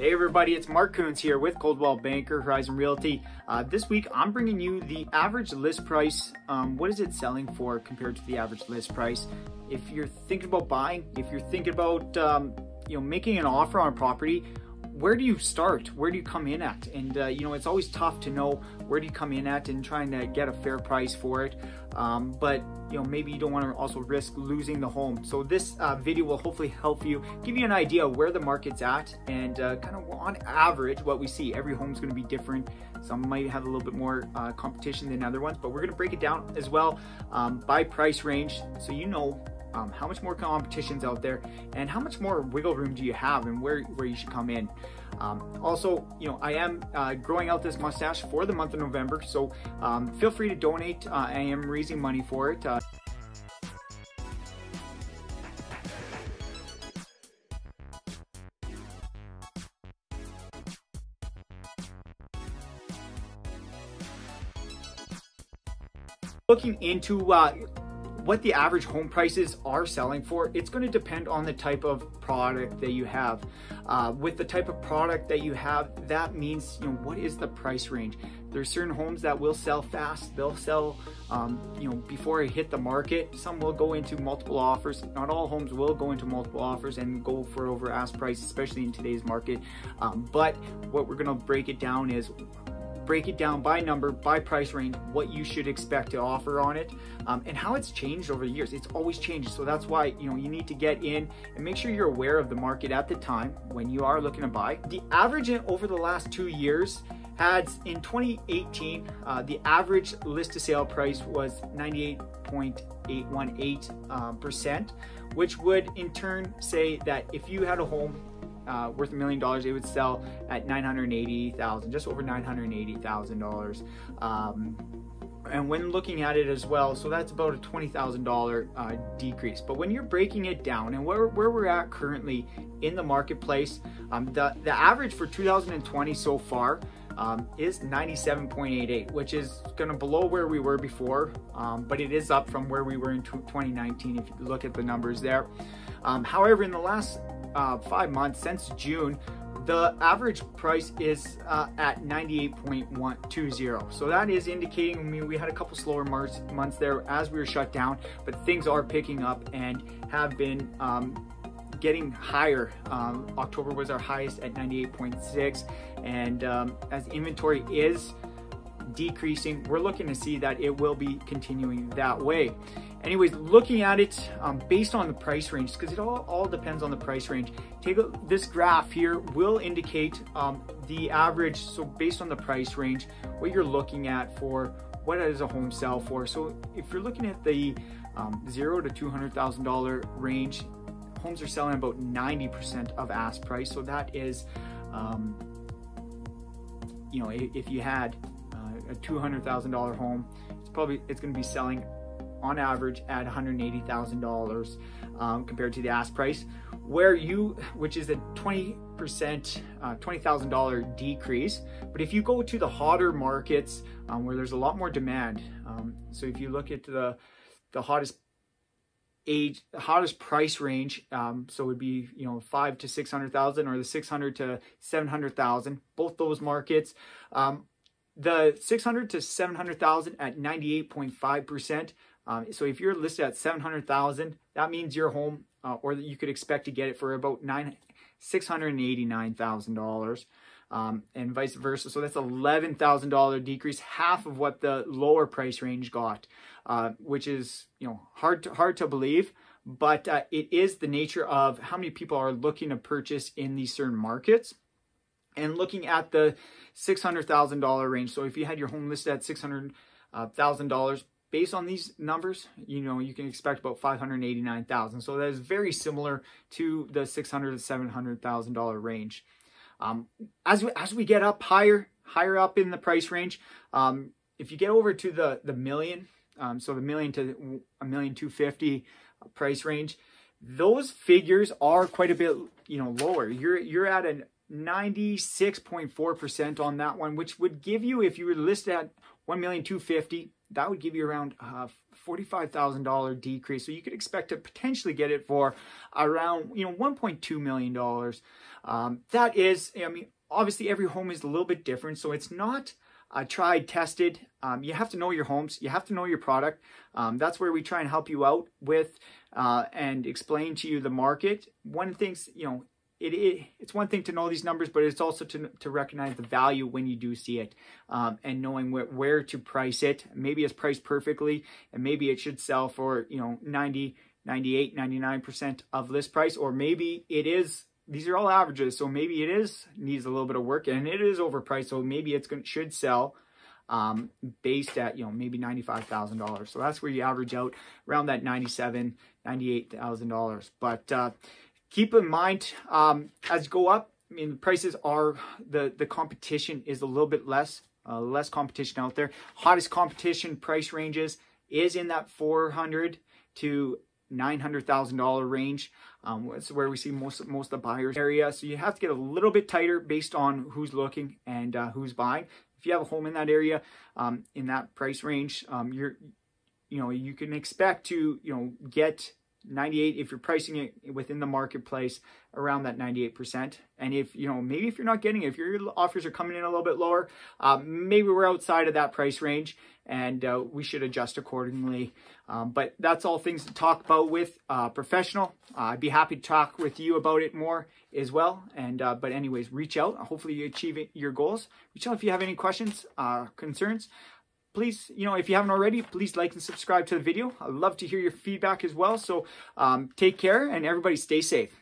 Hey everybody, it's Mark Coons here with Coldwell Banker Horizon Realty. This week I'm bringing you the average list price. What is it selling for compared to the average list price? If you're thinking about buying, if you're thinking about making an offer on a property, where do you start? Where do you come in at? And it's always tough to know where do you come in at and trying to get a fair price for it. But maybe you don't want to also risk losing the home. So this video will hopefully help you, give you an idea of where the market's at and kind of on average what we see. Every home's going to be different. Some might have a little bit more competition than other ones, but we're going to break it down as well by price range, so you know how much more competition's out there and how much more wiggle room do you have and where you should come in. Also, I am growing out this mustache for the month of November, so feel free to donate. I am raising money for it. Looking into what the average home prices are selling for, it's going to depend on the type of product that you have. With the type of product that you have, that means, what is the price range? There's certain homes that will sell fast. They'll sell, before it hit the market. Some will go into multiple offers. Not all homes will go into multiple offers and go for over ask price, especially in today's market. But what we're going to break it down is break it down by number, by price range, what you should expect to offer on it, and how it's changed over the years. It's always changed. So that's why, you need to get in and make sure you're aware of the market at the time when you are looking to buy. The average over the last 2 years had, in 2018, the average list to sale price was 98.818%, which would in turn say that if you had a home worth $1 million, it would sell at $980,000, just over $980,000. And when looking at it as well, so that's about a $20,000 decrease. But when you're breaking it down and where we're at currently in the marketplace, the average for 2020 so far is 97.88, which is going to below where we were before, but it is up from where we were in 2019 if you look at the numbers there. However, in the last 5 months since June, the average price is at 98.120. So that is indicating, we had a couple slower months there as we were shut down, but things are picking up and have been getting higher. October was our highest at 98.6, and as inventory is decreasing, we're looking to see that it will be continuing that way. Anyways, looking at it based on the price range, because it all depends on the price range. This graph here will indicate the average, so based on the price range, what you're looking at for what does a home sell for. So if you're looking at the $0 to $200,000 range, homes are selling about 90% of ask price. So that is, if you had a $200,000 home, it's going to be selling on average at $180,000 compared to the ask price, which is a 20%, $20,000 decrease. But if you go to the hotter markets where there's a lot more demand, so if you look at the hottest price range, so it would be $500,000 to $600,000 or the $600,000 to $700,000, both those markets. The $600,000 to $700,000 at 98.5%. So if you're listed at $700,000, that means your home, or that you could expect to get it for about $689,000, and vice versa. So that's $11,000 decrease, half of what the lower price range got, which is hard to believe, but it is the nature of how many people are looking to purchase in these certain markets. And looking at the $600,000 range, so if you had your home listed at $600,000, based on these numbers, you can expect about $589,000. So that is very similar to the $600,000 to $700,000 range. As we get up higher up in the price range, if you get over to the million, so the $1 million to $1,250,000 price range, those figures are quite a bit lower. You're at a 96.4% on that one, which would give you, if you were listed at $1,250,000, that would give you around $45,000 decrease. So you could expect to potentially get it for around $1.2 million. That is, I mean, obviously every home is a little bit different, so it's not tried, tested. You have to know your homes. You have to know your product. That's where we try and help you out with and explain to you the market. One of the things, you know, it's one thing to know these numbers, but it's also to recognize the value when you do see it, and knowing where to price it. Maybe it's priced perfectly, and maybe it should sell for, you know, 90, 98, 99% of list price, or maybe it is. These are all averages, so maybe it needs a little bit of work, and it is overpriced, so maybe should sell based at, you know, maybe $95,000. So that's where you average out around that $97,000, $98,000. But keep in mind, as you go up, I mean, the prices are, the competition is a little bit less competition out there. Hottest competition price ranges is in that $400,000 to $900,000 range. It's where we see most of the buyers area. So you have to get a little bit tighter based on who's looking and who's buying. If you have a home in that area, in that price range, you can expect to, you know, get 98 if you're pricing it within the marketplace around that 98%. And if, you know, maybe if you're not getting it, if your offers are coming in a little bit lower, maybe we're outside of that price range, and we should adjust accordingly. But that's all things to talk about with professional. I'd be happy to talk with you about it more as well. And but anyways, reach out. Hopefully you achieve your goals. Reach out if you have any questions, concerns. Please, you know, if you haven't already, please like and subscribe to the video. I'd love to hear your feedback as well. So take care, and everybody stay safe.